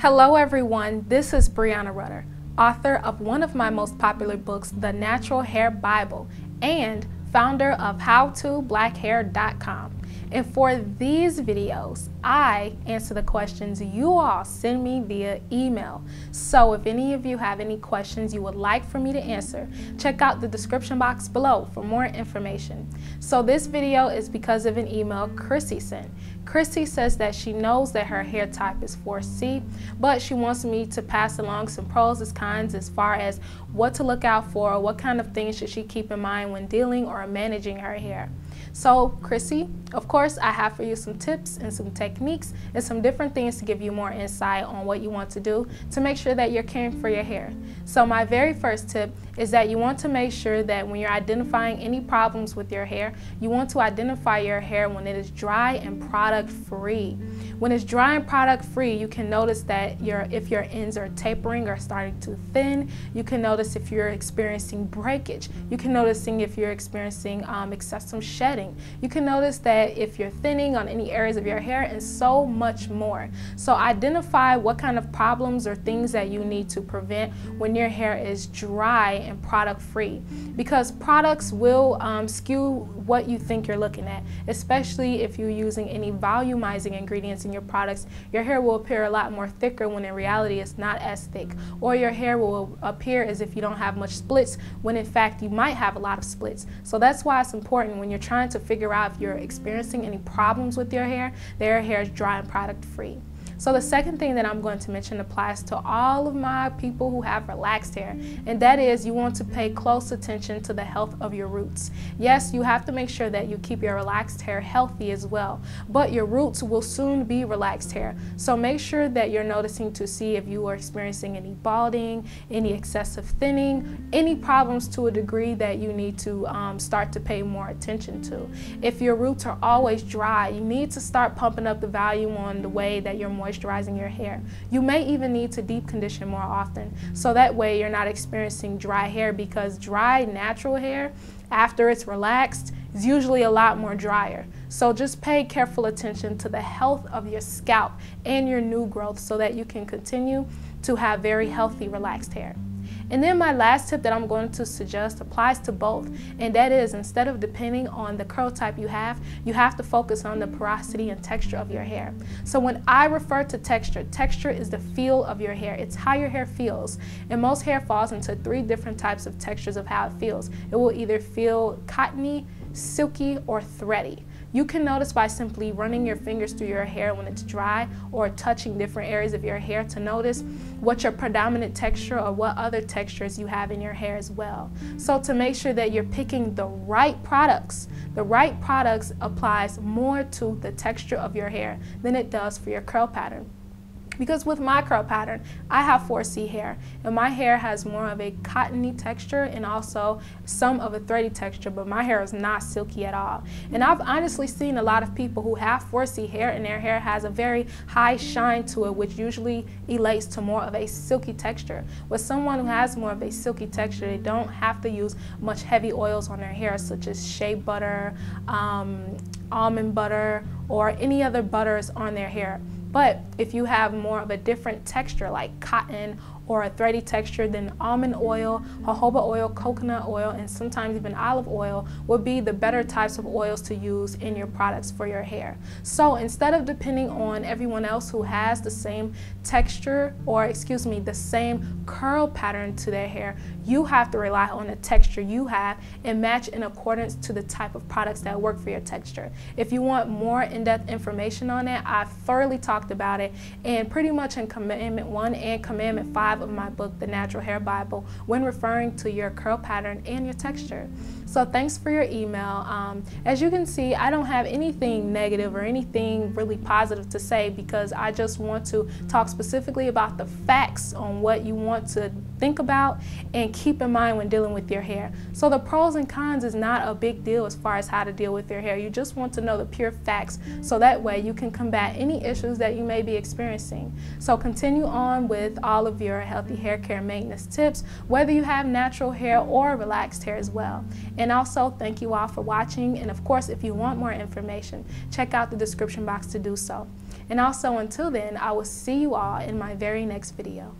Hello everyone, this is Breanna Rutter, author of one of my most popular books, The Natural Hair Bible, and founder of howtoblackhair.breannarutter. And for these videos, I answer the questions you all send me via email. So if any of you have any questions you would like for me to answer, check out the description box below for more information. So this video is because of an email Krissy sent. Krissy says that she knows that her hair type is 4C, but she wants me to pass along some pros and cons as far as what to look out for, what kind of things should she keep in mind when dealing or managing her hair. So Krissy, of course, I have for you some tips and some techniques and some different things to give you more insight on what you want to do to make sure that you're caring for your hair. So my very first tip is that you want to make sure that when you're identifying any problems with your hair, you want to identify your hair when it is dry and product free. When it's dry and product free, you can notice that if your ends are tapering or starting to thin. You can notice if you're experiencing breakage. You can notice if you're experiencing excessive shedding. You can notice that if you're thinning on any areas of your hair, and so much more. So identify what kind of problems or things that you need to prevent when your hair is dry and product free, because products will skew what you think you're looking at, especially if you're using any volumizing ingredients in your products. Your hair will appear a lot more thicker when in reality it's not as thick, or your hair will appear as if you don't have much splits when in fact you might have a lot of splits. So that's why it's important when you're trying to figure out if you're experiencing any problems with your hair, that your hair is dry and product free. So the second thing that I'm going to mention applies to all of my people who have relaxed hair, and that is you want to pay close attention to the health of your roots. Yes, you have to make sure that you keep your relaxed hair healthy as well, but your roots will soon be relaxed hair. So make sure that you're noticing to see if you are experiencing any balding, any excessive thinning, any problems to a degree that you need to start to pay more attention to. If your roots are always dry, you need to start pumping up the volume on the way that you're moisturizing your hair. You may even need to deep condition more often, so that way you're not experiencing dry hair, because dry natural hair after it's relaxed is usually a lot more drier. So just pay careful attention to the health of your scalp and your new growth so that you can continue to have very healthy relaxed hair. And then my last tip that I'm going to suggest applies to both, and that is, instead of depending on the curl type you have to focus on the porosity and texture of your hair. So when I refer to texture, texture is the feel of your hair. It's how your hair feels, and most hair falls into 3 different types of textures of how it feels. It will either feel cottony, silky, or thready. You can notice by simply running your fingers through your hair when it's dry, or touching different areas of your hair to notice what your predominant texture or what other textures you have in your hair as well. So to make sure that you're picking the right products applies more to the texture of your hair than it does for your curl pattern. Because with my curl pattern, I have 4C hair, and my hair has more of a cottony texture and also some of a thready texture, but my hair is not silky at all. And I've honestly seen a lot of people who have 4C hair and their hair has a very high shine to it, which usually elates to more of a silky texture. With someone who has more of a silky texture, they don't have to use much heavy oils on their hair, such as shea butter, almond butter, or any other butters on their hair. But if you have more of a different texture like cotton or a thready texture, then almond oil, jojoba oil, coconut oil, and sometimes even olive oil would be the better types of oils to use in your products for your hair. So instead of depending on everyone else who has the same texture, or excuse me, the same curl pattern to their hair, you have to rely on the texture you have and match in accordance to the type of products that work for your texture. If you want more in-depth information on that, I've thoroughly talked about it, and pretty much in Commandment 1 and Commandment 5 of my book, The Natural Hair Bible, when referring to your curl pattern and your texture. So thanks for your email. As you can see, I don't have anything negative or anything really positive to say, because I just want to talk specifically about the facts on what you want to think about and keep in mind when dealing with your hair. So the pros and cons is not a big deal as far as how to deal with your hair. You just want to know the pure facts, so that way you can combat any issues that you may be experiencing. So continue on with all of your healthy hair care maintenance tips, whether you have natural hair or relaxed hair as well. And also, thank you all for watching. And of course, if you want more information, check out the description box to do so. And also, until then, I will see you all in my very next video.